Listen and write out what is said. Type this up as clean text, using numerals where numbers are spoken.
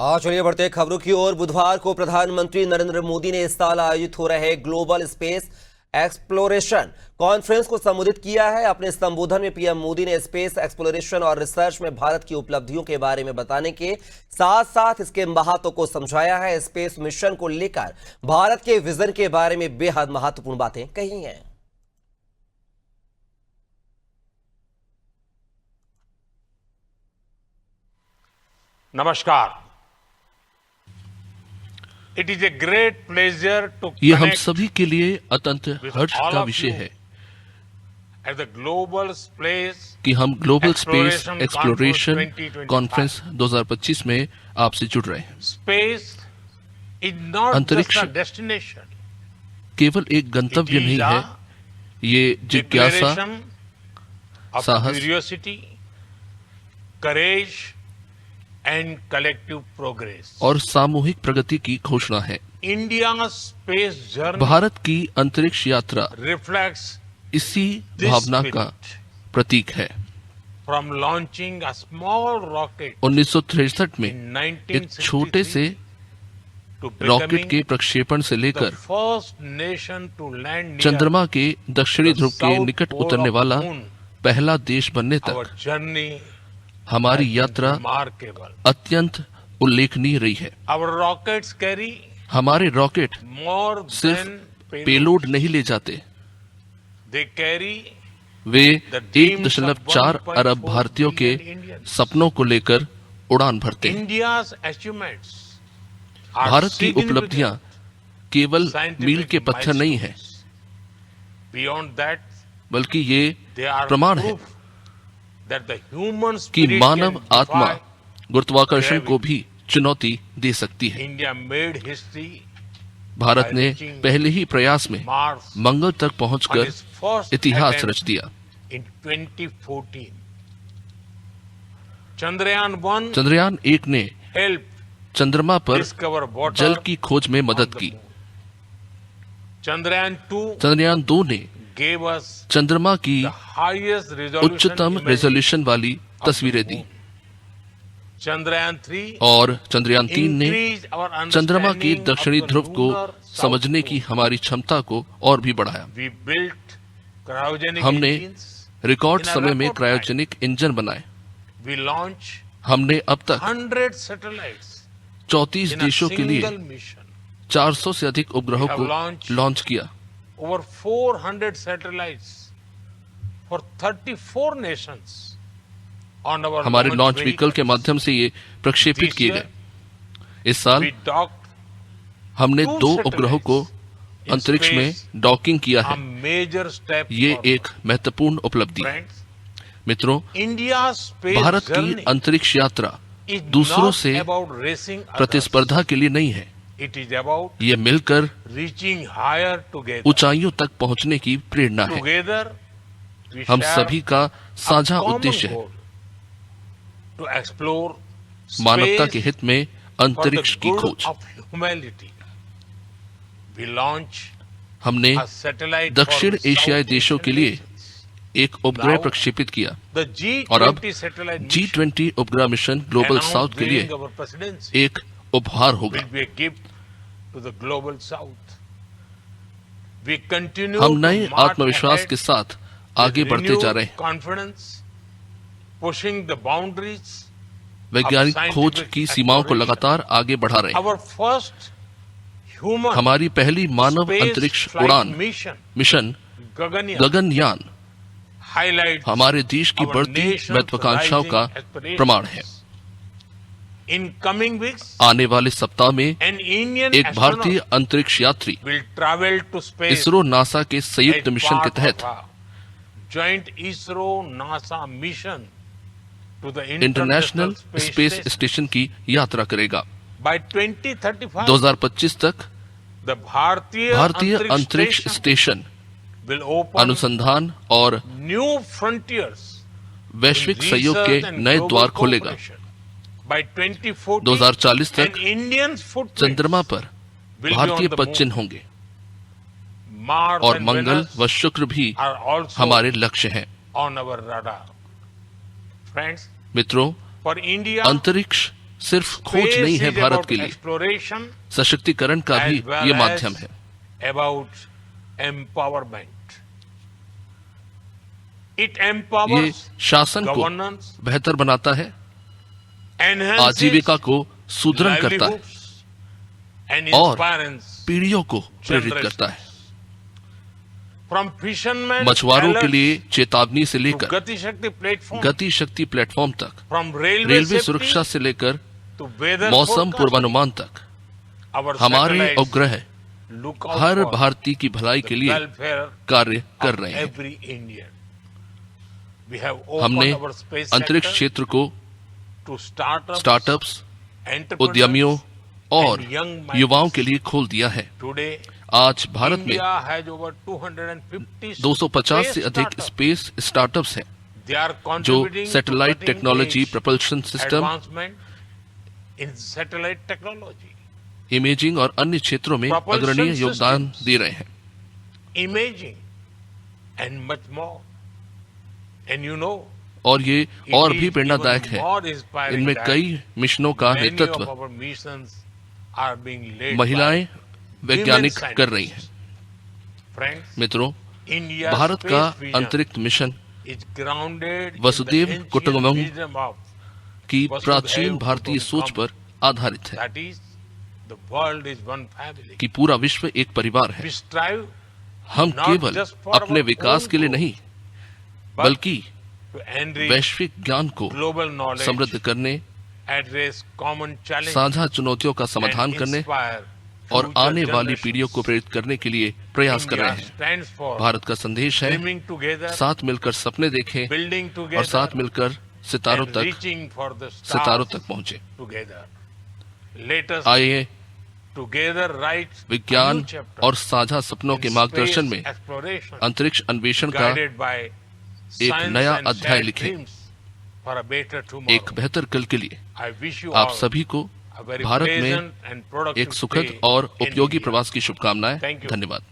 आज चलिए बढ़ते हैं खबरों की ओर। बुधवार को प्रधानमंत्री नरेंद्र मोदी ने इस साल आयोजित हो रहे ग्लोबल स्पेस एक्सप्लोरेशन कॉन्फ्रेंस को संबोधित किया है। अपने संबोधन में पीएम मोदी ने स्पेस एक्सप्लोरेशन और रिसर्च में भारत की उपलब्धियों के बारे में बताने के साथ साथ इसके महत्व को समझाया है। स्पेस मिशन को लेकर भारत के विजन के बारे में बेहद महत्वपूर्ण बातें कही हैं। नमस्कार। It is a great pleasure to ये हम सभी के लिए अत्यंत हर्ष का विषय है एट द ग्लोबल स्पेस कि हम ग्लोबल स्पेस एक्सप्लोरेशन कॉन्फ्रेंस 2025 में आपसे जुड़ रहे हैं। स्पेस इज नॉट अंतरिक्ष जस्ट अ डेस्टिनेशन, केवल एक गंतव्य नहीं है, ये जिज्ञासा, साहस, curiosity, courage and collective progress और सामूहिक प्रगति की घोषणा है। इंडिया स्पेस जर्नी, भारत की अंतरिक्ष यात्रा रिफ्लेक्ट्स इसी भावना का प्रतीक है। From launching a small rocket 1963 में एक छोटे से रॉकेट के प्रक्षेपण से लेकर चंद्रमा के दक्षिणी ध्रुव के निकट उतरने वाला पहला देश बनने तक हमारी यात्रा अत्यंत उल्लेखनीय रही है। हमारे रॉकेट सिर्फ पेलोड नहीं ले जाते, वे 1.4 अरब भारतीयों के सपनों को लेकर उड़ान भरते हैं। भारत की उपलब्धियां केवल मील के पत्थर नहीं है, बल्कि ये प्रमाण है कि मानव आत्मा गुरुत्वाकर्षण को भी चुनौती दे सकती है। भारत ने पहले ही प्रयास में मंगल तक पहुंचकर इतिहास रच दिया। चंद्रयान 1 ने चंद्रमा पर जल की खोज में मदद की। चंद्रयान 2 ने चंद्रमा की उच्चतम रेजोल्यूशन वाली तस्वीरें दी और चंद्रयान 3 ने चंद्रमा के दक्षिणी ध्रुव को समझने की हमारी क्षमता को और भी बढ़ाया। हमने रिकॉर्ड समय में क्रायोजेनिक इंजन बनाए। हमने अब तक 34 देशों के लिए 400 से अधिक उपग्रहों को लॉन्च किया। Over 400 satellites for 34 nations on our हमारे लॉन्च व्हीकल के माध्यम से ये प्रक्षेपित किए गए। इस साल हमने 2 उपग्रहों को अंतरिक्ष में डॉकिंग किया है। ये एक महत्वपूर्ण उपलब्धि है। मित्रों, भारत की अंतरिक्ष यात्रा दूसरों से प्रतिस्पर्धा के लिए नहीं है, ये मिलकर ऊंचाइयों तक पहुंचने की प्रेरणा है। हम सभी का साझा उद्देश्य है मानवता के हित में अंतरिक्ष की खोज। हमने दक्षिण एशियाई देशों के लिए एक उपग्रह प्रक्षेपित किया और अब G20 उपग्रह मिशन ग्लोबल साउथ के लिए एक उपहार होगा। हम नए आत्मविश्वास के साथ आगे बढ़ते जा रहे हैं। वैज्ञानिक खोज की सीमाओं को लगातार आगे बढ़ा रहे हैं। हमारी पहली मानव अंतरिक्ष उड़ान मिशन गगनयान हमारे देश की बढ़ती महत्वाकांक्षाओं का प्रमाण है। आने वाले सप्ताह में एक भारतीय अंतरिक्ष यात्री इसरो नासा के संयुक्त मिशन के तहत इंटरनेशनल स्पेस स्टेशन की यात्रा करेगा। 2025 तक भारतीय अंतरिक्ष स्टेशन अनुसंधान और वैश्विक सहयोग के नए द्वार खोलेगा। 2040 तक चंद्रमा पर भारतीय पदचिन्ह होंगे और मंगल व शुक्र भी हमारे लक्ष्य हैं। मित्रों, अंतरिक्ष सिर्फ खोज नहीं है भारत के लिए, एक्सप्लोरेशन सशक्तिकरण का भी ये माध्यम है। About empowerment. इट ये एम्पावर्स शासन को गवर्नेंस, बेहतर बनाता है, एनहांसेस आजीविका को सुदृढ़ करता है एंड और इंस्पायर्स पीढ़ियों को प्रेरित करता है। फ्रॉम फिशरमैन मछुआरों के लिए चेतावनी से लेकर गति शक्ति प्लेटफॉर्म, गति शक्ति प्लेटफॉर्म तक, फ्रॉम रेलवे सुरक्षा से लेकर टू वेदर मौसम पूर्वानुमान तक, हमारे उपग्रह हर भारतीय की भलाई के लिए कार्य कर रहे हैं। Every Indian. हमने अंतरिक्ष क्षेत्र को टू स्टार्टअप्स, उद्यमियों और युवाओं के लिए खोल दिया है। टुडे आज भारत में इंडिया हैज ओवर 250 250 से अधिक स्पेस स्टार्टअप्स हैं They are जो contributing to satellite cutting technology, edge propulsion system, advancement in satellite technology, imaging और अन्य क्षेत्रों में Propulsion अग्रणीय योगदान systems. दे रहे हैं। imaging, and much more. And you know, और ये it और is भी प्रेरणादायक even है। more inspiring इनमें that कई मिशनों का many नेतृत्व of our missions are being led महिलाएं by वैज्ञानिक women कर रही हैं। scientists. Friends, मित्रों, India's भारत space का vision अंतरिक्ष मिशन is grounded in वसुधैव the ancient कुटुंबकम wisdom of की वसुधैव प्राचीन भारतीय कुटुंबकम। सोच पर आधारित है that is the world is one family. कि पूरा विश्व एक परिवार है। We strive हम not केवल just for अपने our विकास own के लिए growth, नहीं but बल्कि to enrich वैश्विक ज्ञान को global knowledge, समृद्ध करने, address common challenges, साझा चुनौतियों का समाधान and करने inspire और future आने वाली generations. पीढ़ियों को प्रेरित करने के लिए प्रयास कर रहे India हैं। stands for भारत का संदेश है, dreaming together, साथ मिलकर सपने देखें building together, और साथ मिलकर सितारों and तक reaching for the सितारों stars तक पहुंचे। together. Let us आइए together write a विज्ञान new chapter और साझा सपनों in के मार्गदर्शन space में exploration, अंतरिक्ष अन्वेषण का guided by एक science नया and अध्याय shared लिखें। dreams for a better tomorrow. एक बेहतर कल के लिए I wish you आप all सभी को a very भारत में pleasant and productive एक सुखद stay और in उपयोगी India. प्रवास की शुभकामनाएं। Thank you. धन्यवाद।